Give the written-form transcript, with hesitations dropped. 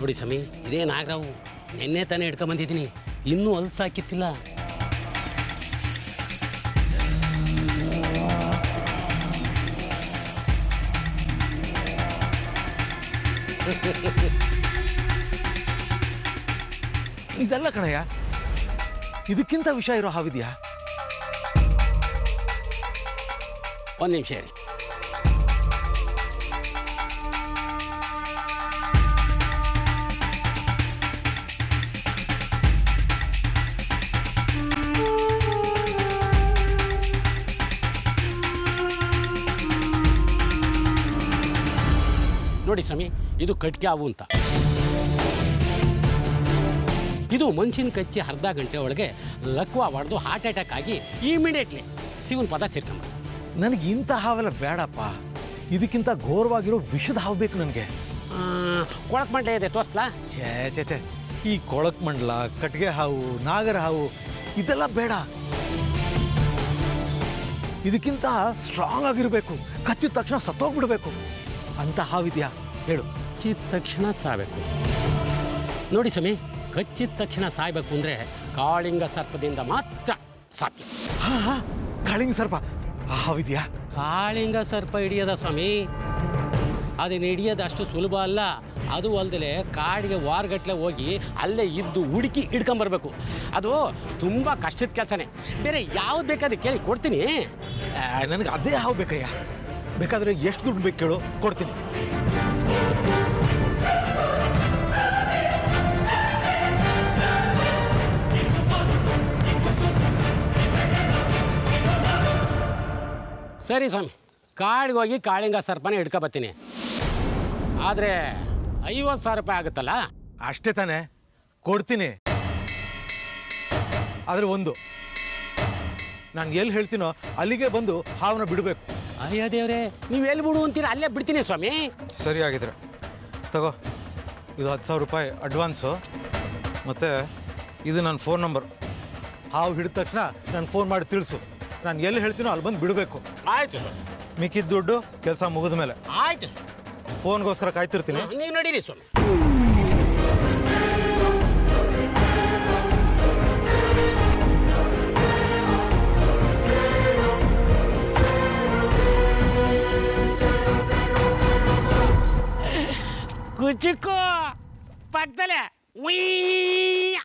ನೋಡಿ ಸಮಿ, ಇದೇ ನಾಗರಾವು. ನಿನ್ನೆ ತಾನೇ ಹಿಡ್ಕೊಂಬಂದಿದ್ದೀನಿ, ಇನ್ನೂ ಅಲ್ಸಾಕಿತ್ತಿಲ್ಲ. ಇದಲ್ಲ ಕಣಯ್ಯ, ಇದಕ್ಕಿಂತ ವಿಷಯ ಇರೋ ಹಾವಿದ್ಯಾ? ಒಂದು ನಿಮಿಷ ರೀ. ನೋಡಿ ಸ್ವಾಮಿ, ಇದು ಕಟ್ಗೆ ಹಾವು ಅಂತ. ಇದು ಮನುಷ್ಯನ ಕಚ್ಚಿ ಅರ್ಧ ಗಂಟೆ ಒಳಗೆ ಲಕ್ವ ಹೊಡೆದು ಹಾರ್ಟ್ ಅಟ್ಯಾಕ್ ಆಗಿ ಇಮಿಡಿಯೇಟ್ಲಿ ಶಿವನ ಪದ ಸೇರ್ಕೊಂಬ. ನನಗೆ ಇಂಥ ಹಾವೆಲ್ಲ ಬೇಡಪ್ಪ, ಇದಕ್ಕಿಂತ ಘೋರವಾಗಿರೋ ವಿಷದ ಹಾವು ಬೇಕು ನನಗೆ. ಕೊಳಕ್ ಮಂಡ್ಲೆ ಇದೆ, ತೋರಿಸ್ಲಾ? ಛೇ ಛೇ ಛೇ, ಈ ಕೊಳಕ್ ಮಂಡಲ, ಕಟ್ಗೆ ಹಾವು, ನಾಗರ ಹಾವು ಇದೆಲ್ಲ ಬೇಡ. ಇದಕ್ಕಿಂತ ಸ್ಟ್ರಾಂಗ್ ಆಗಿರಬೇಕು, ಕಚ್ಚಿದ ತಕ್ಷಣ ಸತ್ತೋಗ್ಬಿಡ್ಬೇಕು ಅಂತ ಹಾವಿದ್ಯಾ ಹೇಳು. ಕಚ್ಚಿದ ತಕ್ಷಣ ಸಾಯಬೇಕು. ನೋಡಿ ಸ್ವಾಮಿ, ಕಚ್ಚಿದ ತಕ್ಷಣ ಸಾಯ್ಬೇಕು ಅಂದರೆ ಕಾಳಿಂಗ ಸರ್ಪದಿಂದ ಮಾತ್ರ ಸಾಧ್ಯ. ಹಾಂ, ಕಾಳಿಂಗ ಸರ್ಪ ಹಾವಿದ್ಯಾ? ಕಾಳಿಂಗ ಸರ್ಪ ಹಿಡಿಯೋದ ಸ್ವಾಮಿ, ಅದನ್ನು ಹಿಡಿಯೋದು ಅಷ್ಟು ಸುಲಭ ಅಲ್ಲ. ಅದು ಅಲ್ದಲೆ ಕಾಡಿಗೆ ವಾರಗಟ್ಟಲೆ ಹೋಗಿ ಅಲ್ಲೇ ಇದ್ದು ಹುಡುಕಿ ಹಿಡ್ಕೊಂಬರ್ಬೇಕು. ಅದು ತುಂಬ ಕಷ್ಟದ ಕೆಲಸನೇ. ಬೇರೆ ಯಾವ್ದು ಬೇಕಾದ್ರೆ ಕೇಳಿ ಕೊಡ್ತೀನಿ. ನನಗೆ ಅದೇ ಹಾವು ಬೇಕಯ್ಯ. ಬೇಕಾದರೆ ಎಷ್ಟು ದುಡ್ಡು ಬೇಕು ಕೇಳು, ಕೊಡ್ತೀನಿ. ಸರಿ ಸ್ವಾಮಿ, ಕಾಡಿಗೆ ಹೋಗಿ ಕಾಳಿಂಗ ಸರ್ಪನೇ ಹಿಡ್ಕೊಬತ್ತೀನಿ. ಆದರೆ 50,000 ರೂಪಾಯಿ ಆಗುತ್ತಲ್ಲ? ಅಷ್ಟೇ ತಾನೇ, ಕೊಡ್ತೀನಿ. ಆದರೆ ಒಂದು, ನಾನು ಎಲ್ಲಿ ಹೇಳ್ತೀನೋ ಅಲ್ಲಿಗೆ ಬಂದು ಹಾವನ್ನ ಬಿಡಬೇಕು. ಅಯ್ಯೋ ದೇವ್ರೆ, ನೀವು ಎಲ್ಲಿ ಬಿಡು ಅಂತೀರ, ಅಲ್ಲೇ ಬಿಡ್ತೀನಿ ಸ್ವಾಮಿ. ಸರಿ ಆಗಿದ್ರೆ ತಗೋ, ಇದು 10,000 ರೂಪಾಯಿ ಅಡ್ವಾನ್ಸು, ಮತ್ತು ಇದು ನನ್ನ ಫೋನ್ ನಂಬರ್. ಹಾವು ಹಿಡಿದ ತಕ್ಷಣ ನಾನು ಫೋನ್ ಮಾಡಿ ತಿಳಿಸು. ನಾನು ಎಲ್ಲಿ ಹೇಳ್ತೀನೋ ಅಲ್ಲಿ ಬಂದು ಬಿಡಬೇಕು. ಆಯಿತು ಸರ್. ಮಿಕ್ಕಿದ ದುಡ್ಡು ಕೆಲಸ ಮುಗಿದ ಮೇಲೆ. ಆಯಿತು ಸರ್. ಫೋನ್ಗೋಸ್ಕರ ಕಾಯ್ತಿರ್ತೀನಿ. ನೀವು ನಡೀರಿ ಸ್ವಾಮಿ. ಕುಚುಕು ಪಕ್ಕದಲ್ಲೇ ಉಯ್